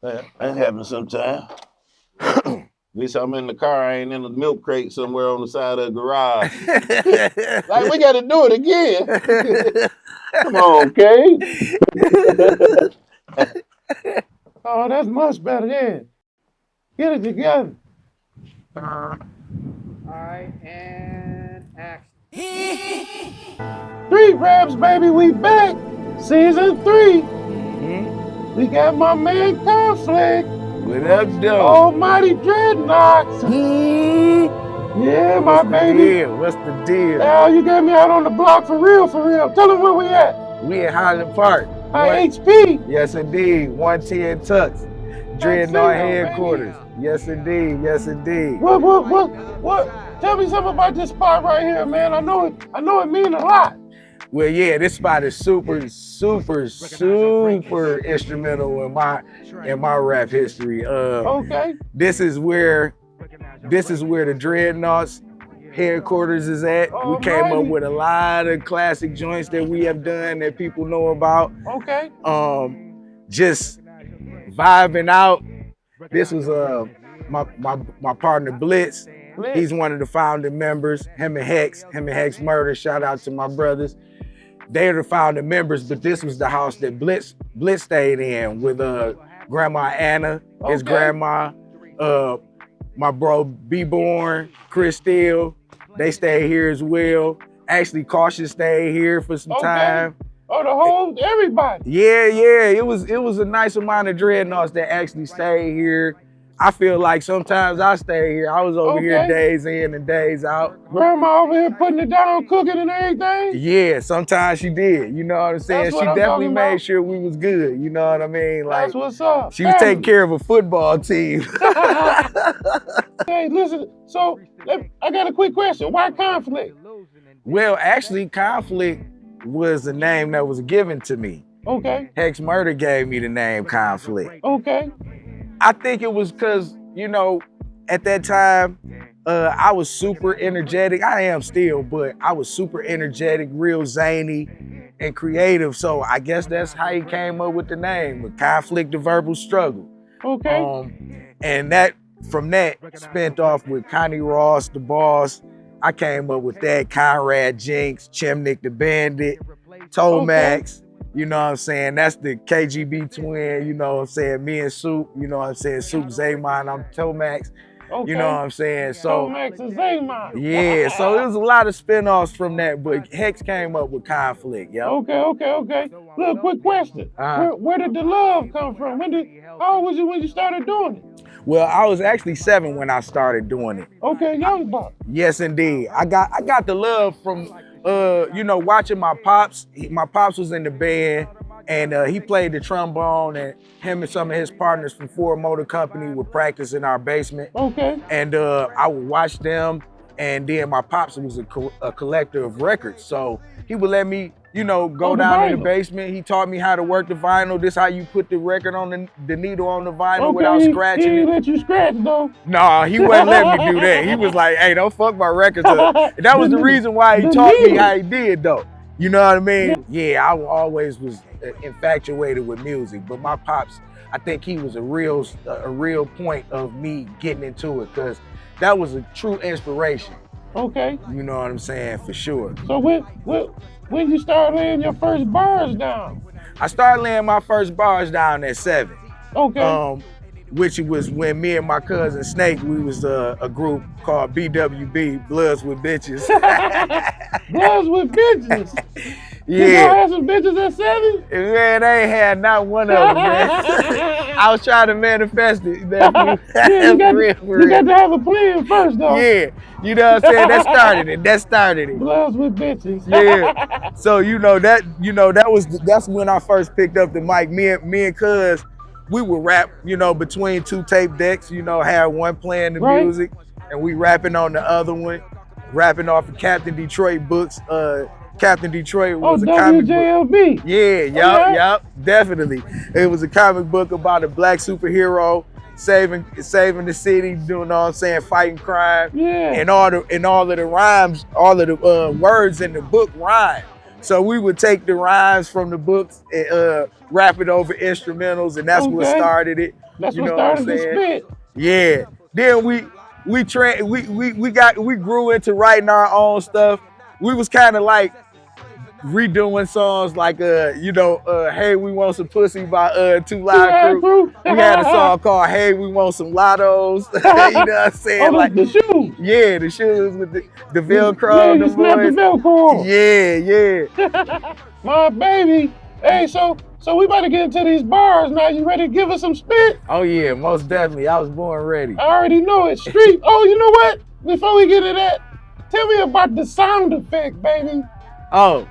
That happens sometimes. At least I'm in the car. I ain't in a milk crate somewhere on the side of the garage. Like, we got to do it again. Come on, Kate. Oh, that's much better then. Get it together. All right, and action. Three Raps, baby, we back. Season 3. We got my man Konphlict. What up, though? Almighty Dreadnoughts. Yeah, my baby. What's the deal? Now you got me out on the block for real, for real. Tell them where we at. We in Highland Park. High HP. Yes, indeed. 110 Tux. Dreadnought headquarters. Baby. Yes, indeed. Yes, indeed. What? Tell me something about this spot right here, man. I know it means a lot. Well, yeah, this spot is super instrumental in my rap history. Okay. This is where the Dreadnoughts headquarters is at. Alrighty. We came up with a lot of classic joints that we have done that people know about. Okay. Just vibing out. This was my partner Blitz. He's one of the founding members. Him and Hex Murder. Shout out to my brothers. They're the founding members, but this was the house that Blitz stayed in with Grandma Anna, his grandma, my bro B-Born, Chris Steele. They stayed here as well. Actually, Cautious stayed here for some time. Oh, the whole everybody. Yeah. It was a nice amount of Dreadnoughts that actually stayed here. I feel like sometimes I stay here. I was over here days in and days out. Grandma over here putting it down, cooking and everything? Yeah, sometimes she did. You know what I'm saying? She definitely made sure we was good. You know what I mean? Like, that's what's up. She was taking care of a football team. Hey, listen, so I got a quick question. Why Konphlict? Well, actually, Konphlict was the name that was given to me. Okay. Hex Murder gave me the name Konphlict. Okay. I think it was because, at that time, I was super energetic. I am still, but I was super energetic, real zany and creative. So I guess that's how he came up with the name, with Konphlict, the verbal struggle. Okay. And from that, spent off with Connie Ross, the boss. I came up with that, Conrad Jinx, Chimnick the Bandit, Tomax. You know what I'm saying? That's the KGB twin, you know what I'm saying? Me and Soup, you know what I'm saying? Soup Zaymon, I'm Tomax. You know what I'm saying? So Tomax and Zaymon. Yeah, so there was a lot of spinoffs from that, but Hex came up with Konphlict, yo. Okay. Look, quick question. Where did the love come from? How old was you when you started doing it? Well, I was actually 7 when I started doing it. Okay, young buck. Yes, indeed. I got the love from watching my pops. My pops was in the band, and he played the trombone, and him and some of his partners from Ford Motor Company would practice in our basement. Okay. And I would watch them, and then my pops was a collector of records, so he would let me, go down in the basement. He taught me how to work the vinyl. This how you put the record on the needle on the vinyl without scratching it. He didn't let you scratch though? No, he wouldn't let me do that. He was like, hey, don't fuck my records up. And that was the reason why he taught me how he did though. You know what I mean? Yeah, I always was infatuated with music, but my pops, I think he was a real point of me getting into it, because that was a true inspiration. Okay. You know what I'm saying? For sure. So when you start laying your first bars down? I started laying my first bars down at 7. Okay. Which was when me and my cousin Snake, we was a group called BWB, Bloods with Bitches. Bloods with Bitches? Yeah. You had some bitches at 7? Man, they ain't had not one of them, man. I was trying to manifest it. You got to have a plan first, though. Yeah, you know what I'm saying? That started it. Bloods with Bitches. Yeah. So that's when I first picked up the mic. Me and Cuz, we would rap, between 2 tape decks. Have one playing the music, and we rapping on the other one, rapping off of Captain Detroit books. Captain Detroit was a comic book. Yeah, yup, definitely. It was a comic book about a black superhero saving the city, you know what I'm saying, fighting crime. Yeah. And all of the rhymes, all of the words in the book rhyme. So we would take the rhymes from the books and rap it over instrumentals, and that's what started it. That's You what know what I'm started the saying? spit. Yeah. Then we grew into writing our own stuff. We was kind of like redoing songs like Hey We Want Some Pussy by Two Live Crew. We had a song called Hey We Want Some Lottos. You know what I'm saying? Oh, Like the shoes. yeah, the shoes with the Velcro, Yeah, the you snapped the boys. Velcro. Yeah. My baby. Hey, so we about to get into these bars now. You ready to give us some spit? Oh yeah, most definitely. I was born ready. I already know it. Street. Oh, you know what? Before we get to that, tell me about the sound effect, baby. Oh.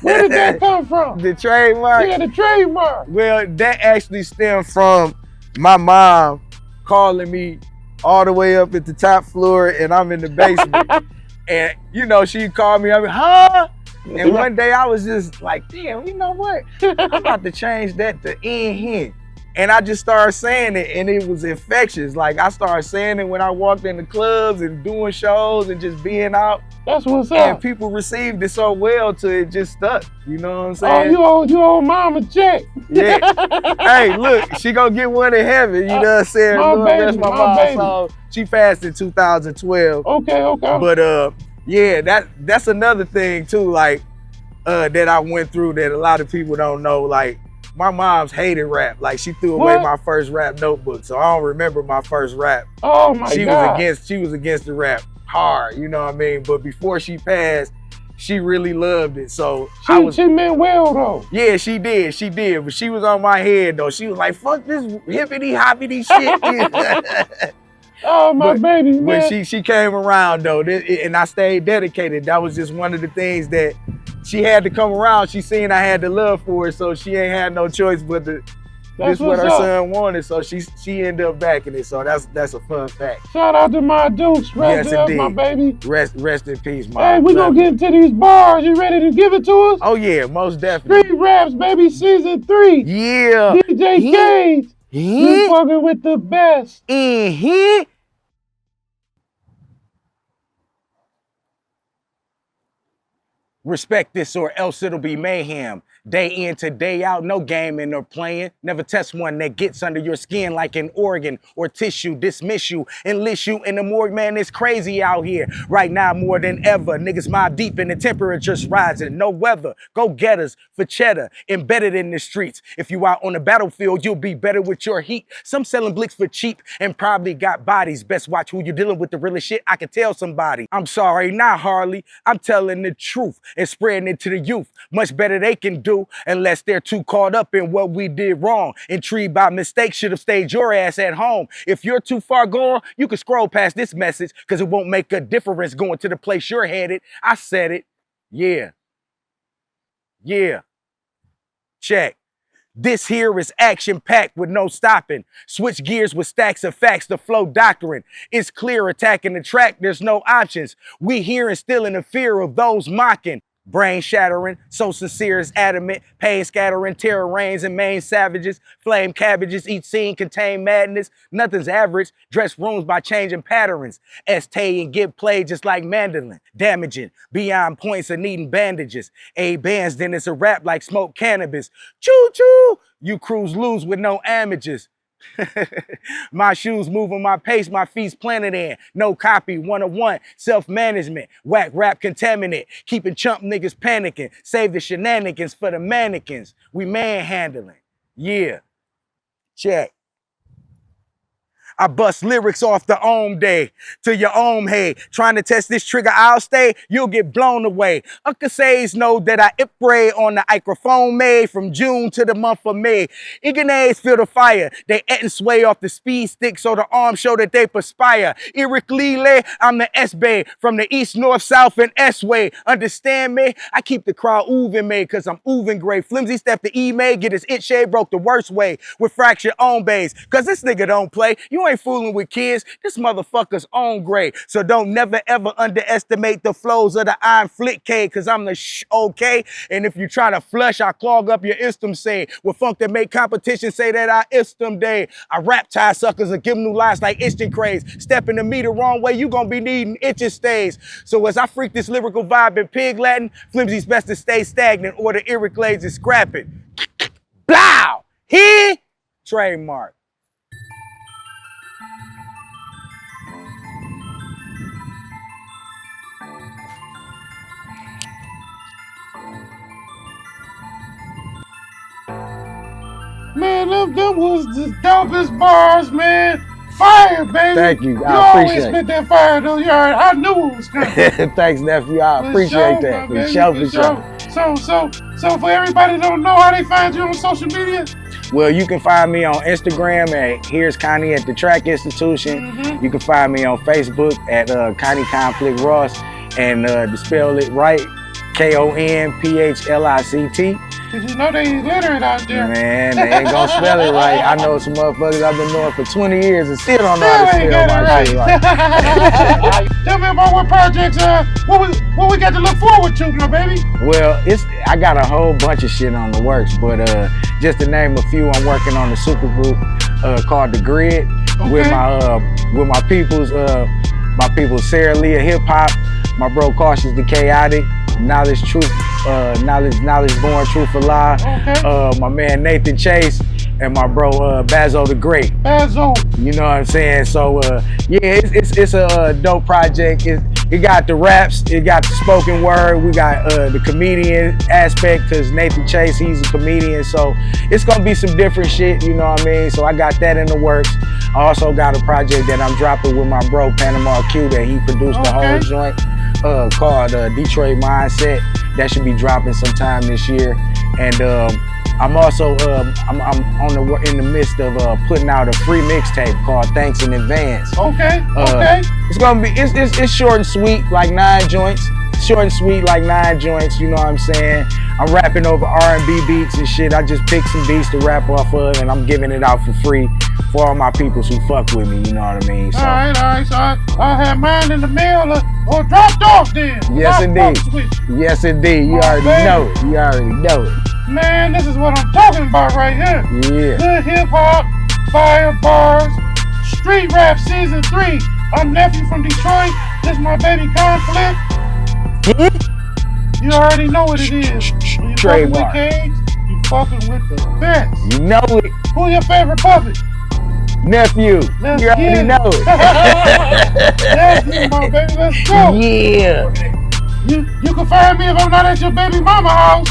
Where did that come from? The trademark? Yeah, the trademark. Well, that actually stemmed from my mom calling me all the way up at the top floor and I'm in the basement. And she called me, huh? And one day I was just like, damn, you know what? I'm about to change that to in here. And I just started saying it and it was infectious. Like I started saying it when I walked in the clubs and doing shows and just being out. That's what's up. And people received it so well to it just stuck. You know what I'm saying? Oh, you owe mom a check. Yeah. Hey, look, she gonna get one in heaven. You know what I'm saying? My baby, that's my mom. So she passed in 2012. Okay. But yeah, that's another thing too, like that I went through that a lot of people don't know. Like my mom's hated rap. Like she threw away my first rap notebook, so I don't remember my first rap. Oh my God. She was against the rap hard, you know what I mean? But before she passed, she really loved it. So she meant well though. Yeah, she did. But she was on my head though. She was like, fuck this hippity hoppity shit. Oh my baby, man. When she came around though, and I stayed dedicated. That was just one of the things that she had to come around. She seen I had the love for it, so she ain't had no choice but to. That's what her son wanted, so she ended up backing it. So that's a fun fact. Shout out to my Dukes. Rest up, my baby. Rest in peace, my. Hey, we gonna get into these bars. You ready to give it to us? Oh yeah, most definitely. Street Raps, baby, season 3. Yeah. DJ Cage. You fucking with the best. Respect this or else it'll be mayhem. Day in to day out, no gaming or playing. Never test one that gets under your skin like an organ or tissue. Dismiss you, enlist you in the morgue, man, it's crazy out here. Right now more than ever, niggas mob deep and the temperature's rising. No weather, go getters for cheddar, embedded in the streets. If you out on the battlefield, you'll be better with your heat. Some selling blicks for cheap and probably got bodies. Best watch who you're dealing with, the realest shit I can tell somebody. I'm sorry, not Harley, I'm telling the truth and spreading it to the youth. Much better they can do unless they're too caught up in what we did wrong. Intrigued by mistakes, should have stayed your ass at home. If you're too far gone, you can scroll past this message because it won't make a difference going to the place you're headed. I said it. Yeah. Check. This here is action-packed with no stopping. Switch gears with stacks of facts to flow doctrine. It's clear attacking the track, there's no options. We here instilling the fear of those mocking. Brain shattering, so sincere is adamant. Pain scattering, terror reigns and main savages. Flame cabbages, each scene contain madness. Nothing's average, dress rooms by changing patterns. Estee and get played just like mandolin. Damaging, beyond points of needing bandages. A bands, then it's a rap like smoke cannabis. Choo-choo, you crews lose with no amages. My shoes moving my pace, my feet's planted in. No copy, 101, self-management. Whack rap contaminant, keeping chump niggas panicking. Save the shenanigans for the mannequins. We manhandling. Yeah. Check. I bust lyrics off the ohm day to your own head. Trying to test this trigger, I'll stay, you'll get blown away. Uncle says know that I ipray on the microphone made from June to the month of May. Ignades feel the fire. They et and sway off the speed stick so the arms show that they perspire. Eric Lele, I'm the S-Bay from the east, north, south, and S-Way. Understand me? I keep the crowd ooving me cause I'm ooving great. Flimsy step the E-May, get his it shade broke the worst way with fractured on base. Cause this nigga don't play. You ain't fooling with kids. This motherfucker's on grade. So don't never ever underestimate the flows of the iron flick K, cause I'm the okay. And if you try to flush, I clog up your istum say. With funk that make competition say that I istum day. I rap tie suckers and give them new lines like instant craze. Stepping to me the wrong way, you gonna be needing itching stays. So as I freak this lyrical vibe in pig Latin, Flimsy's best to stay stagnant or the Iriclades is scrapping. Blow! Here, trademark. them was the dopest bars, man. Fire, baby. Thank you. You I always appreciate spit that fire, though. You already, I knew it was coming. it. Thanks, nephew. I appreciate that. For sure. So for everybody that don't know how they find you on social media? Well, you can find me on Instagram at Here's Connie at the Track Institution. You can find me on Facebook at Connie Konphlict Ross, and to spell it right, Konphlict. Cause you know they ain't literate out there. Man, they ain't gonna spell it right. I know some motherfuckers I've been knowing for 20 years and still don't know how to spell my shit right. Tell me about what projects, what we got to look forward to, my baby. Well, I got a whole bunch of shit on the works, but just to name a few, I'm working on a super group called The Grid with my peoples Sarah Leah Hip Hop, my bro Cautious the Chaotic, Knowledge Born Truth for Lie, my man Nathan Chase, and my bro Bazo the Great. Bazo. You know what I'm saying? So yeah, it's a dope project. It got the raps, it got the spoken word, we got the comedian aspect, cause Nathan Chase, he's a comedian, so it's gonna be some different shit, you know what I mean? So I got that in the works. I also got a project that I'm dropping with my bro Panama Q that he produced the whole joint, called Detroit Mindset. That should be dropping sometime this year. And I'm also I'm in the midst of putting out a free mixtape called Thanks in Advance. It's gonna be it's short and sweet, like 9 joints. Short and sweet, like 9 joints. You know what I'm saying? I'm rapping over R&B beats and shit. I just picked some beats to rap off of, and I'm giving it out for free for all my peoples who fuck with me. You know what I mean? So, all right. So I'll have mine in the mail or dropped off then. Yes, indeed. Yes, indeed. You already know it. You already know it. Man, this is what I'm talking about right here. Yeah. Good hip hop, fire bars, street rap season 3. I'm Nephew from Detroit. This is my baby Konphlict. You already know what it is. When you fucking with Kings, you fucking with the best. You know it. Who's your favorite puppet? Nephew. You already know it. Nephew, my baby, let's go. Yeah. You can find me if I'm not at your baby mama house.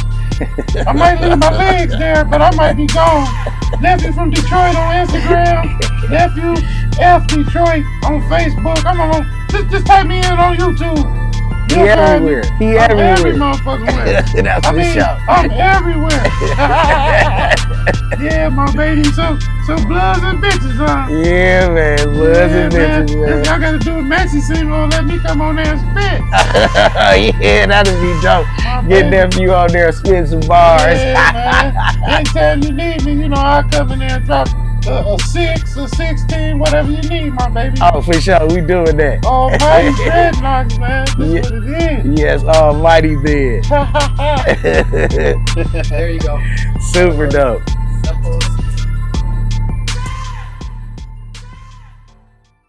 I might leave my legs there, but I might be gone. Nephew from Detroit on Instagram. Nephew F Detroit on Facebook. I'm on. Just type me in on YouTube. He everywhere. He everywhere. Every motherfucking way. That's I mean, I'm everywhere. Yeah, my baby. So bloods and bitches, huh? Yeah, man. Bloods and bitches, man. Y'all gotta do a maxi single and let me come on there and spit. Yeah, that'd be dope. Get Nephew on there, spit some bars. Yeah, man. Anytime you need me, you know, I'll come in there and drop a 6, a 16, whatever you need, my baby. Oh, for sure. We doing that. Almighty dreadlocks, man. That's what it is. Yes, almighty dead. There you go. Super dope.